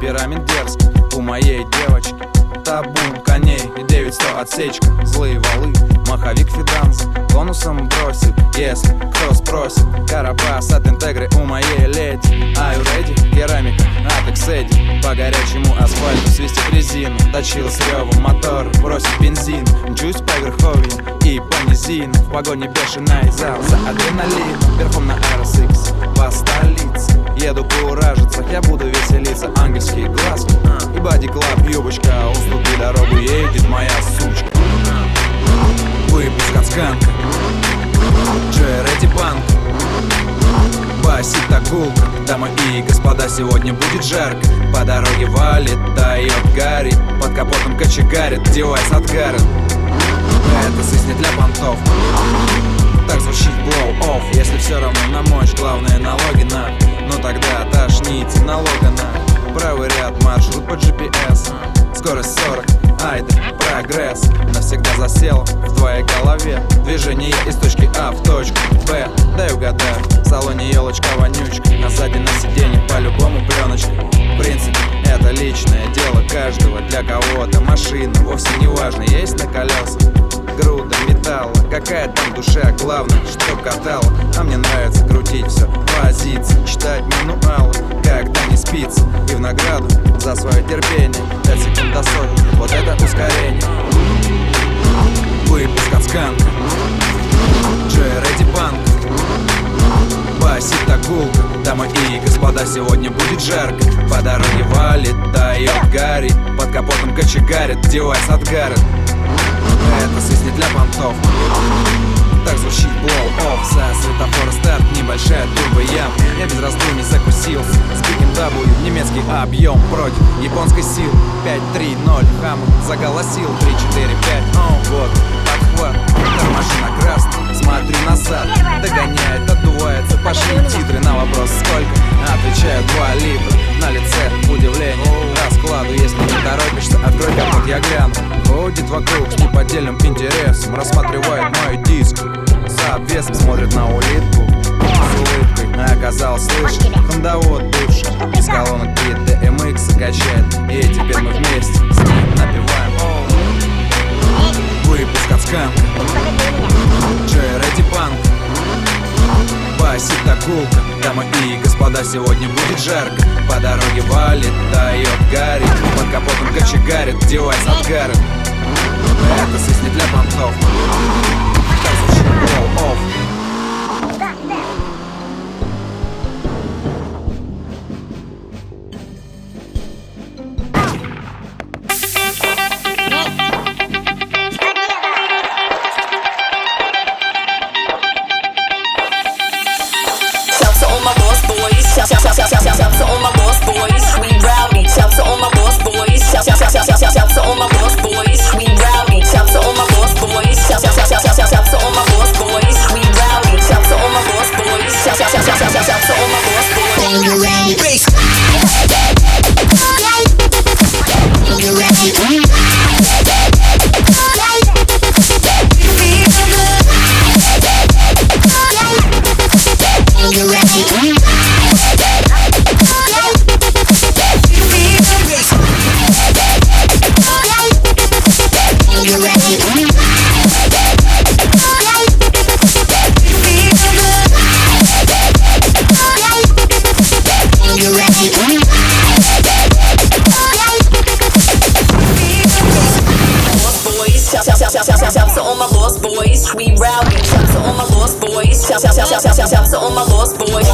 темперамент дерзкий у моей девочки. Табун коней и 900 отсечка. Злые валы, маховик Фиданза бонусом бросит, если кто спросит. Карабас от Интегры у моей леди. Are you ready? Керамика от Экседи. По горячему асфальту свистит резину. Точил с ревом мотор, бросит бензин. Мчусь по верховью и по низину. В погоне бешеная зал за адреналин. Верхом на RSX по столице. Еду куражиться, я буду веселиться. Ангельские глазки и боди-клаб юбочка. Уступи дорогу, едет моя сучка. Выпуск от Сканка, Джерри Банк, басит так гулко. Дамы и господа, сегодня будет жарко. По дороге валит, дает гарри. Под капотом кочегарит, девайс от Гаррет. Это сысь не для понтов. Так звучит blow-off. Если все равно на мощь, главное налоги на. Ну тогда тошните налога на. Правый ряд, маршрут по GPS. Скорость 40, айда, прогресс. Навсегда засел в твоей голове. Движение из точки А в точку Б. Дай угадаю, в салоне елочка вонючка. А сзади на сиденье по-любому пленочка. В принципе, это личное дело каждого. Для кого-то машина вовсе не важно, есть на колесах груда металла. Какая там душа, главное, что катала. А мне нравится крутить все, возиться, читать мануалы, когда не спится. И в награду за свое терпение 5 секунд до сотни, вот это ускорение. Выпуск от Сканка, Джерри Банк, басит так гулко. Дамы и господа, сегодня будет жарко. По дороге валит, дает гарри. Под капотом кочегарит, девайс от Гаррет. Это сысь не для понтов. Так звучит blow-off. Со светофора старт, небольшая турбо-ям. Я без раздумий закусился. Speaking W, немецкий объем против японской силы. 5-3-0, Хаммер заголосил. 3-4-5, вот, подхват. Тормоши на красный, смотрю назад. Догоняет, отдувается, пошли титры. На вопрос сколько, отвечаю 2 литра. На лице удивление, раскладу. Если не торопишься, открой капот, я гляну. Ходит вокруг с неподдельным интересом. Рассматривает мой диск за обвесом. Смотрит на улитку с улыбкой. Оказалось, слышит хондовод бывший. Из колонок Beat DMX качает. И теперь мы вместе с ним напеваем. Выпуск от Сканка, Джерри Банк, басит так гулко. Дамы и господа, сегодня будет жарко. По дороге валит, дает гарри. Под капотом кочегарит, девайс от Гаррет. Это сысь не для понтов. Так звучит blow-off. Shout to all my lost boys, we rowdy. Shout to all my lost boys. Shout to all my lost boys, we rowdy. Shout to all my lost boys. Shout to all my lost boys, we rowdy. Shout to all my lost boys. Shout to all my lost boys. Shout to all my lost boys, we rowdy. Shout to all my lost boys. Shout to all my lost boys.